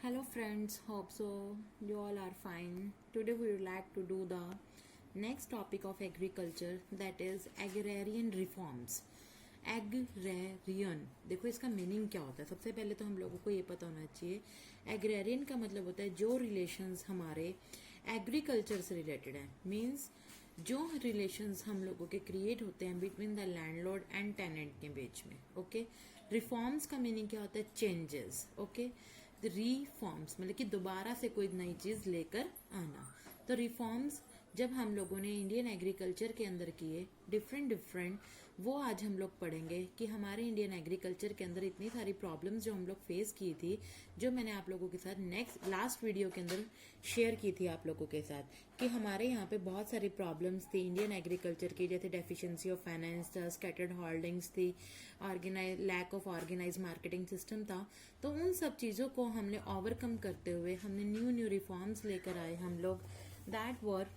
Hello friends, hope so you all are fine. Today we would like to do the next topic of agriculture, that is agrarian reforms. Agrarian, देखो इसका meaning क्या होता है. सबसे पहले तो हम लोगों को ये पता होना चाहिए एग्रेरियन का मतलब होता है जो रिलेशंस हमारे एग्रीकल्चर से रिलेटेड है. मीन्स जो रिलेशंस हम लोगों के क्रिएट होते हैं between the landlord and tenant के बीच में. ओके, रिफॉर्म्स का मीनिंग क्या होता है? चेंजेस. ओके, रिफॉर्म्स मतलब कि दोबारा से कोई नई चीज लेकर आना. तो रिफॉर्म्स जब हम लोगों ने इंडियन एग्रीकल्चर के अंदर किए डिफरेंट वो आज हम लोग पढ़ेंगे कि हमारे इंडियन एग्रीकल्चर के अंदर इतनी सारी प्रॉब्लम्स जो हम लोग फेस की थी, जो मैंने आप लोगों के साथ लास्ट वीडियो के अंदर शेयर की थी आप लोगों के साथ, कि हमारे यहाँ पे बहुत सारी प्रॉब्लम्स थी इंडियन एग्रीकल्चर की. जैसे डेफिशिएंसी ऑफ फाइनेंस था, स्कैटर्ड होल्डिंग्स थी, lack of organise marketing system था. तो उन सब चीजों को हमने ओवरकम करते हुए हमने न्यू रिफॉर्म्स लेकर आए हम लोग, that were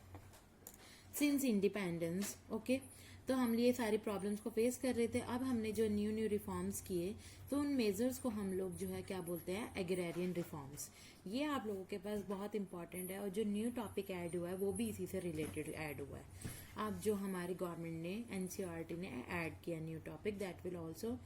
since independence. Okay, तो हम ये सारी प्रॉब्लम्स को फेस कर रहे थे. अब हमने जो न्यू रिफॉर्म्स किए तो उन मेजर्स को हम लोग जो है क्या बोलते हैं? Agrarian reforms. ये आप लोगों के पास बहुत इंपॉर्टेंट है और जो न्यू टॉपिक ऐड हुआ है वो भी इसी से रिलेटेड ऐड हुआ है. अब जो हमारी गवर्नमेंट ने एनसीईआरटी ने ऐड किया new topic, that will also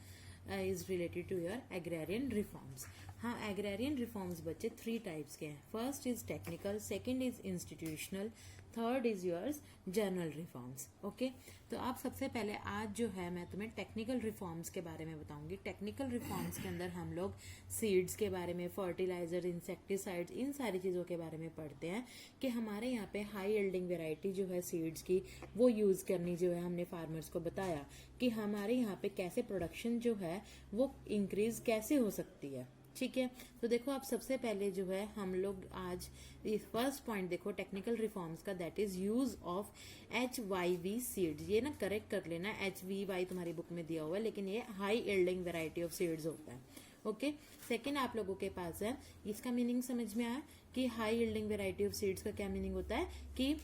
is related to your agrarian reforms. हाँ, एग्रेरियन रिफॉर्म्स बच्चे 3 टाइप्स के हैं. First is technical, second is institutional, third is yours general reforms. Okay, तो आप सबसे पहले आज जो है मैं तुम्हें टेक्निकल रिफॉर्म्स के बारे में बताऊंगी. टेक्निकल रिफॉर्म्स के अंदर हम लोग सीड्स के बारे में, फर्टिलाइजर, इंसेक्टिसाइड्स, इन सारी चीजों के बारे में पढ़ते हैं कि हमारे यहाँ पे हाई यील्डिंग वेराइटी जो है सीड्स की वो यूज करनी जो है. हमने फार्मर्स को बताया कि हमारे यहाँ पे कैसे प्रोडक्शन जो है वो इंक्रीज कैसे हो सकती है. ठीक है, तो देखो आप सबसे पहले जो है हम लोग आज फर्स्ट पॉइंट देखो टेक्निकल रिफॉर्म्स का, that is use of HYV seeds. ये ना करेक्ट कर लेना, HVY तुम्हारी बुक में दिया हुआ है लेकिन ये high yielding variety of seeds होता है. ओके, सेकेंड आप लोगों के पास है, इसका मीनिंग समझ में आया कि high yielding variety of seeds का क्या मीनिंग होता है कि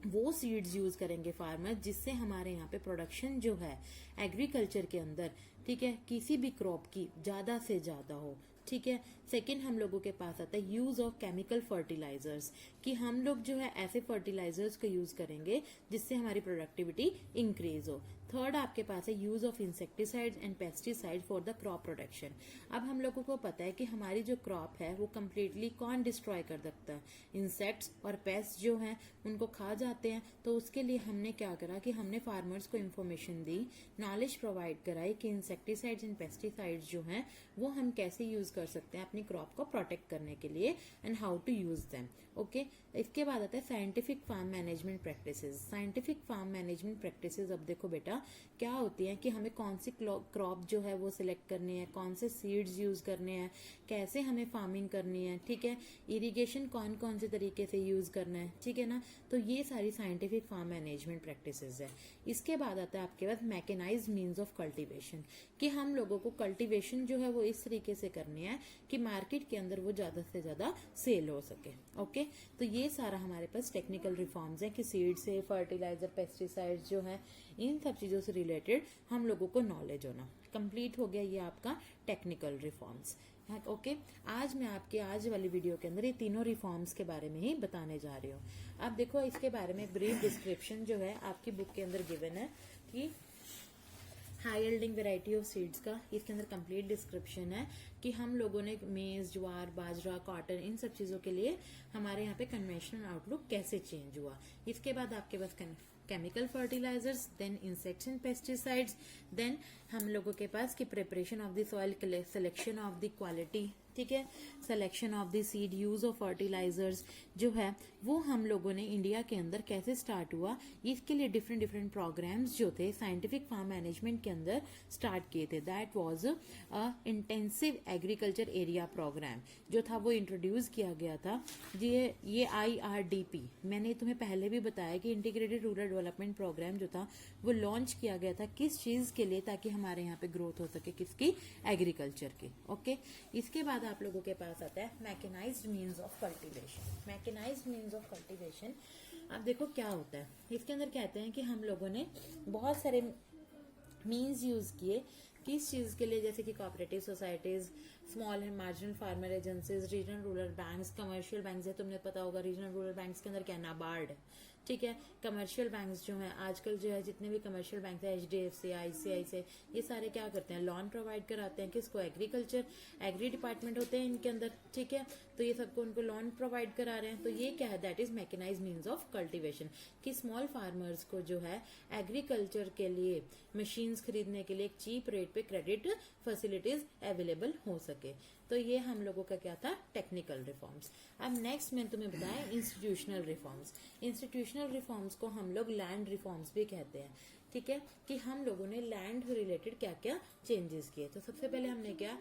वो सीड्स यूज करेंगे फार्मर जिससे हमारे यहाँ पे प्रोडक्शन जो है एग्रीकल्चर के अंदर, ठीक है, किसी भी क्रॉप की ज्यादा से ज्यादा हो. ठीक है, सेकंड हम लोगों के पास आता है यूज ऑफ केमिकल फर्टिलाइजर्स, कि हम लोग जो है ऐसे फर्टिलाइजर्स को यूज करेंगे जिससे हमारी प्रोडक्टिविटी इंक्रीज हो. थर्ड आपके पास है use of insecticides and pesticide for the crop protection. अब हम लोगों को पता है कि हमारी जो क्रॉप है वो कम्प्लीटली कौन डिस्ट्रॉय कर सकता है? इंसेक्ट्स और पेस्ट जो है उनको खा जाते हैं. तो उसके लिए हमने क्या करा कि हमने फार्मर्स को इन्फॉर्मेशन दी, नॉलेज प्रोवाइड कराई कि इंसेक्टिसाइड्स एंड पेस्टिसाइड्स जो हैं वो हम कैसे यूज कर सकते हैं अपनी क्रॉप को प्रोटेक्ट करने के लिए and how to use them. Okay, इसके बाद आता है scientific farm management practices. Scientific farm management practices, अब देखो बेटा क्या होती है कि हमें कौन सी क्रॉप जो है वो सिलेक्ट करनी है, कौन से सीड्स यूज करने हैं, कैसे हमें फार्मिंग करनी है. ठीक है, इरिगेशन कौन कौन से तरीके से यूज करना है. ठीक है ना, तो ये सारी साइंटिफिक फार्म मैनेजमेंट प्रैक्टिसेस है. इसके बाद आता है आपके पास मैकेनाइज्ड मीन्स ऑफ कल्टीवेशन, कि हम लोगों को कल्टीवेशन जो है वो इस तरीके से करनी है कि मार्केट के अंदर वो ज्यादा से ज्यादा सेल हो सके. ओके, तो ये सारा हमारे पास टेक्निकल रिफॉर्म्स है कि सीड से फर्टिलाइजर, पेस्टिसाइड्स जो है इन सब चीजों से रिलेटेड हम लोगों को नॉलेज होना. कंप्लीट हो गया ये आपका टेक्निकल रिफॉर्म्स. ओके, आज मैं आपके आज वाली वीडियो के अंदर ये तीनों रिफॉर्म्स के बारे में ही बताने जा रही हूँ. अब देखो इसके बारे में ब्रीफ डिस्क्रिप्शन जो है आपकी बुक के अंदर गिवन है कि high yielding variety of seeds का, इसके अंदर कंप्लीट डिस्क्रिप्शन है कि हम लोगों ने मेज, ज्वार, बाजरा, कॉटन, इन सब चीजों के लिए हमारे यहाँ पे कन्वेंशनल आउटलुक कैसे चेंज हुआ. इसके बाद आपके पास chemical fertilisers, then insects and pesticides, then हम लोगों के पास की preparation of the soil, selection of the quality, ठीक है, selection of the seed, use of fertilisers जो है वो हम लोगों ने इंडिया के अंदर कैसे स्टार्ट हुआ, इसके लिए डिफरेंट डिफरेंट प्रोग्राम्स जो थे साइंटिफिक फार्म मैनेजमेंट के अंदर स्टार्ट किए थे. That was a intensive agriculture area programme जो था वो इंट्रोड्यूस किया गया था. ये IRDP, मैंने तुम्हें पहले भी बताया कि इंटीग्रेटेड रूरल डेवलपमेंट प्रोग्राम जो था वो लॉन्च किया गया था किस चीज के लिए, ताकि हमारे यहाँ पे ग्रोथ हो सके, किसकी? एग्रीकल्चर की. ओके, इसके बाद आप लोगों के पास आता है mechanised means of cultivation. Mechanised means of cultivation, अब देखो क्या होता है. इसके अंदर कहते हैं कि हम लोगों ने बहुत सारे मीन्स यूज किए किस चीज के लिए, जैसे कि cooperative societies, small and marginal farmer agencies, regional rural banks, commercial banks है, तुमने पता होगा रीजनल रूरल बैंक्स के अंदर क्या नाबार्ड है, ठीक है। कमर्शियल बैंक्स जो है आजकल जो है जितने भी कमर्शियल बैंक है HDFC, ICICI, ये सारे क्या करते हैं, लोन प्रोवाइड कराते हैं किसको, एग्रीकल्चर, एग्री डिपार्टमेंट होते हैं इनके अंदर, ठीक है। तो ये सबको उनको लोन प्रोवाइड करा रहे हैं। तो ये क्या है, that is mechanised means of cultivation, कि स्मॉल फार्मर्स को जो है एग्रीकल्चर के लिए मशीन्स खरीदने के लिए एक चीप रेट पे क्रेडिट फैसिलिटीज अवेलेबल हो सके। तो ये हम लोगों का क्या था, टेक्निकल रिफॉर्म्स। अब नेक्स्ट मैंने तुम्हें बताया इंस्टीट्यूशनल रिफॉर्म्स। इंस्टीट्यूशनल रिफॉर्म्स को हम लोग लैंड रिफॉर्म्स भी कहते हैं, ठीक है, कि हम लोगों ने लैंड रिलेटेड क्या क्या चेंजेस किए। तो सबसे पहले हमने क्या,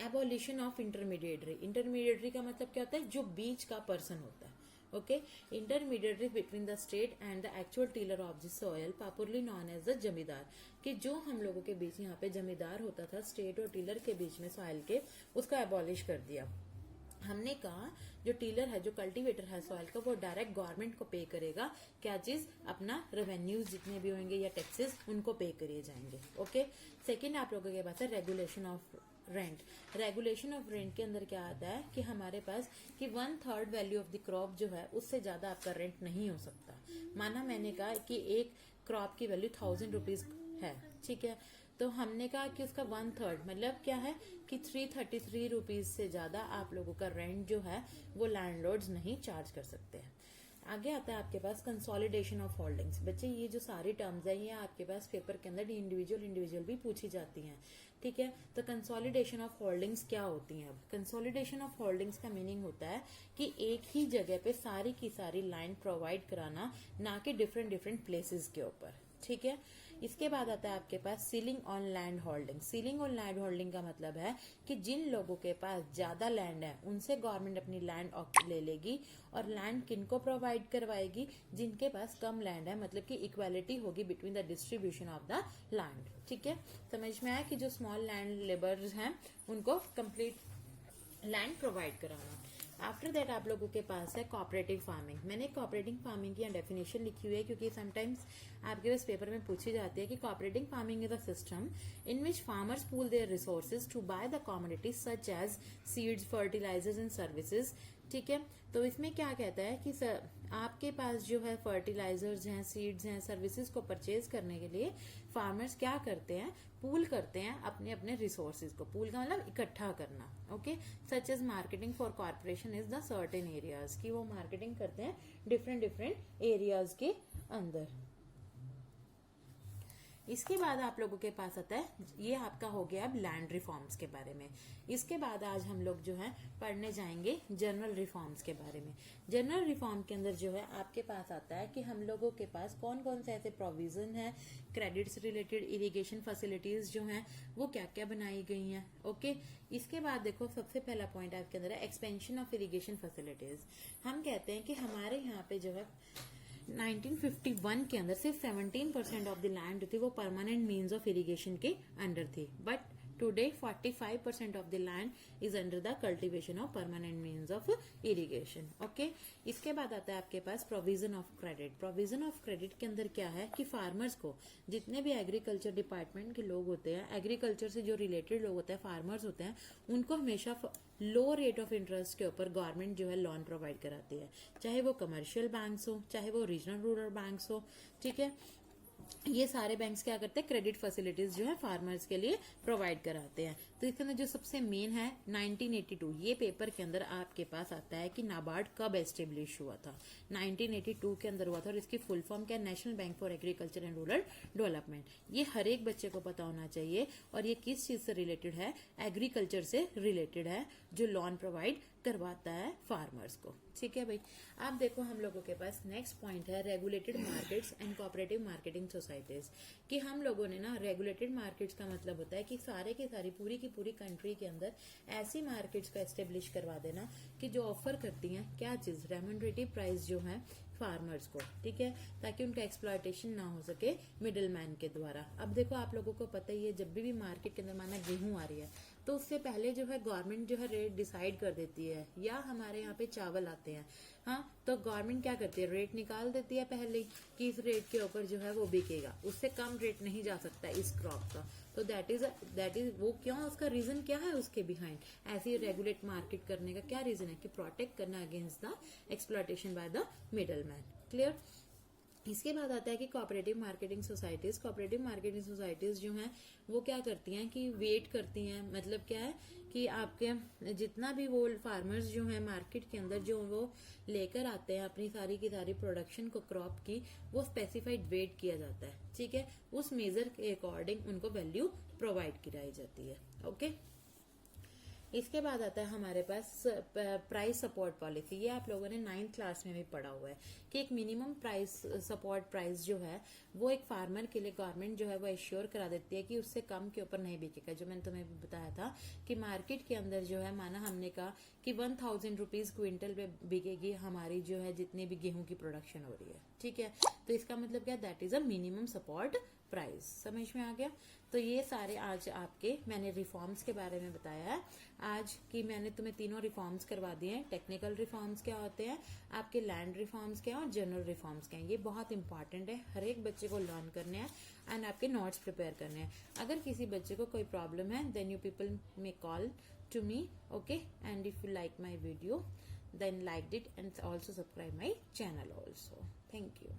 एबोलिशन ऑफ इंटरमीडिएटरी। इंटरमीडिएटरी का मतलब क्या होता है, जो बीच का पर्सन होता है, okay. Intermediatory between the state and the actual tiller of the soil, popularly known as the zamindar, कि जो हम लोगों के बीच यहाँ पे जमींदार होता था स्टेट और टीलर के बीच में सॉयल के, उसका एबॉलिश कर दिया। हमने कहा जो टीलर है, जो कल्टीवेटर है सॉइल का, वो डायरेक्ट गवर्नमेंट को पे करेगा, क्या चीज, अपना रेवेन्यूज जितने भी होंगे या टैक्सेस उनको पे करिए जाएंगे, ओके। सेकंड आप लोगों के पास है regulation of rent. Regulation of rent के अंदर क्या आता है कि हमारे पास कि 1/3 वैल्यू ऑफ द क्रॉप जो है उससे ज्यादा आपका रेंट नहीं हो सकता। माना मैंने कहा कि एक क्रॉप की वैल्यू 1000 रुपीज है, ठीक है, तो हमने कहा कि उसका 1/3 मतलब क्या है कि 333 रुपीज से ज्यादा आप लोगों का रेंट जो है वो लैंडलॉर्ड्स नहीं चार्ज कर सकते हैं। आगे आता है आपके पास कंसोलिडेशन ऑफ होल्डिंग्स। बच्चे ये जो सारी टर्म्स है ये आपके पास पेपर के अंदर इंडिविजुअल भी पूछी जाती हैं, ठीक है। तो कंसोलिडेशन ऑफ होल्डिंग्स क्या होती हैं। अब कंसोलिडेशन ऑफ होल्डिंग्स का मीनिंग होता है कि एक ही जगह पे सारी की सारी लैंड प्रोवाइड कराना, ना कि डिफरेंट प्लेसेस के ऊपर, ठीक है। इसके बाद आता है आपके पास ceiling on land holding. Ceiling on land holding का मतलब है कि जिन लोगों के पास ज्यादा लैंड है उनसे गवर्नमेंट अपनी लैंड ले लेगी, और लैंड किनको प्रोवाइड करवाएगी, जिनके पास कम लैंड है, मतलब कि इक्वालिटी होगी between the distribution of the land, ठीक है। समझ में आया कि जो स्मॉल लैंड लेबर्स हैं उनको कंप्लीट लैंड प्रोवाइड कराना। आफ्टर दैट आप लोगों के पास है कोऑपरेटिव फार्मिंग। मैंने कोऑपरेटिव फार्मिंग की डेफिनेशन लिखी हुई है क्योंकि समटाइम्स आपके पास पेपर में पूछी जाती है कि cooperative farming is a system in which farmers pool their resources to buy the commodities such as seeds, fertilisers and services, ठीक है। तो इसमें क्या कहता है कि आपके पास जो है फर्टिलाइजर्स हैं, सीड्स हैं, सर्विसेज को परचेज करने के लिए फार्मर्स क्या करते हैं, पूल करते हैं अपने अपने रिसोर्सेज को। पूल का मतलब इकट्ठा करना, okay. Such as marketing for corporation is the certain areas, की वो मार्केटिंग करते हैं डिफरेंट एरियाज के अंदर। इसके बाद आप लोगों के पास आता है, ये आपका हो गया अब लैंड रिफॉर्म्स के बारे में। इसके बाद आज हम लोग जो है पढ़ने जाएंगे जनरल रिफॉर्म्स के बारे में। जनरल रिफॉर्म के अंदर जो है आपके पास आता है कि हम लोगों के पास कौन कौन से ऐसे प्रोविजन है, क्रेडिट्स रिलेटेड, इरिगेशन फैसिलिटीज जो हैं वो क्या क्या बनाई गई हैं, ओके। इसके बाद देखो सबसे पहला पॉइंट आपके अंदर है एक्सपेंशन ऑफ इरिगेशन फैसिलिटीज। हम कहते हैं कि हमारे यहाँ पे जो है 1951 के अंदर सिर्फ 17% ऑफ द लैंड थी वो परमानेंट मीन्स ऑफ इरिगेशन के अंडर थी, but today 45% of the land is under the cultivation of permanent means of irrigation, okay. इसके बाद आता है आपके पास provision of credit. Provision of credit के अंदर क्या है कि फार्मर्स को, जितने भी एग्रीकल्चर डिपार्टमेंट के लोग होते हैं, एग्रीकल्चर से जो रिलेटेड लोग होते हैं, फार्मर्स होते हैं, उनको हमेशा लो रेट ऑफ इंटरेस्ट के ऊपर गवर्नमेंट जो है लोन प्रोवाइड कराती है, चाहे वो कमर्शियल बैंक्स हो, चाहे वो रीजनल रूरल बैंक्स हो, ठीक है। ये सारे बैंक्स क्या करते हैं, क्रेडिट फैसिलिटीज जो है फार्मर्स के लिए प्रोवाइड कराते हैं। तो इसके अंदर जो सबसे मेन है 1982, ये पेपर के अंदर आपके पास आता है कि नाबार्ड कब एस्टेब्लिश हुआ था। 1982 के अंदर हुआ था, और इसकी फुल फॉर्म क्या है, national bank for agriculture and rural development. ये हर एक बच्चे को पता होना चाहिए, और ये किस चीज से रिलेटेड है, एग्रीकल्चर से रिलेटेड है, जो लोन प्रोवाइड करवाता है फार्मर्स को, ठीक है भाई। अब देखो हम लोगों के पास नेक्स्ट पॉइंट है regulated markets and cooperative marketing societies, कि हम लोगों ने ना रेगुलेटेड मार्केट्स का मतलब होता है कि सारे की सारी पूरी की पूरी कंट्री के अंदर ऐसी मार्केट्स का एस्टेब्लिश करवा देना कि जो ऑफर करती हैं क्या चीज, रेम्यूनरेटिव प्राइस जो है फार्मर्स को, ठीक है, ताकि उनका एक्सप्लॉयटेशन ना हो सके मिडिल मैन के द्वारा। अब देखो आप लोगों को पता ही है, जब भी मार्केट के अंदर माना गेहूं आ रही है तो उससे पहले जो है गवर्नमेंट जो है रेट डिसाइड कर देती है, या हमारे यहाँ पे चावल आते हैं, हाँ, तो गवर्नमेंट क्या करती है, रेट निकाल देती है पहले कि इस रेट के ऊपर जो है वो बिकेगा, उससे कम रेट नहीं जा सकता इस क्रॉप का। तो दैट इज वो क्यों, उसका रीजन क्या है उसके बिहाइंड, ऐसे रेगुलेट मार्केट करने का क्या रीजन है कि प्रोटेक्ट करना against the exploitation by the middle man. Clear. इसके बाद आता है कि कोऑपरेटिव मार्केटिंग सोसाइटीज जो हैं वो क्या करती हैं कि वेट करती हैं, मतलब क्या है कि आपके जितना भी वो फार्मर्स जो हैं मार्केट के अंदर जो वो लेकर आते हैं अपनी सारी की सारी प्रोडक्शन को क्रॉप की, वो स्पेसिफाइड वेट किया जाता है, ठीक है, उस मेजर के अकॉर्डिंग उनको वैल्यू प्रोवाइड कराई जाती है। ओके। इसके बाद आता है हमारे पास प्राइस सपोर्ट पॉलिसी। ये आप लोगों ने 9th क्लास में भी पढ़ा हुआ है कि एक मिनिमम प्राइस सपोर्ट प्राइस जो है वो एक फार्मर के लिए गवर्नमेंट जो है वो एश्योर करा देती है कि उससे कम के ऊपर नहीं बिकेगा। जो मैंने तुम्हें बताया था कि मार्केट के अंदर जो है, माना हमने कहा कि 1000 रुपीज क्विंटल पे बिकेगी हमारी जो है जितनी भी गेहूं की प्रोडक्शन हो रही है, ठीक है, तो इसका मतलब क्या, that is a minimum support price. समझ में आ गया। तो ये सारे आज आपके मैंने रिफॉर्म्स के बारे में बताया है आज की, मैंने तुम्हें तीनों रिफॉर्म्स करवा दिए हैं। टेक्निकल रिफॉर्म्स क्या होते हैं, आपके लैंड रिफॉर्म्स क्या है और जनरल रिफॉर्म्स क्या है। ये बहुत इंपॉर्टेंट है, हर एक बच्चे को लर्न करने हैं एंड आपके नोट्स प्रिपेयर करने हैं। अगर किसी बच्चे को कोई प्रॉब्लम है then you people may call to me, okay, and if you like my video then like it and also subscribe my channel also. Thank you.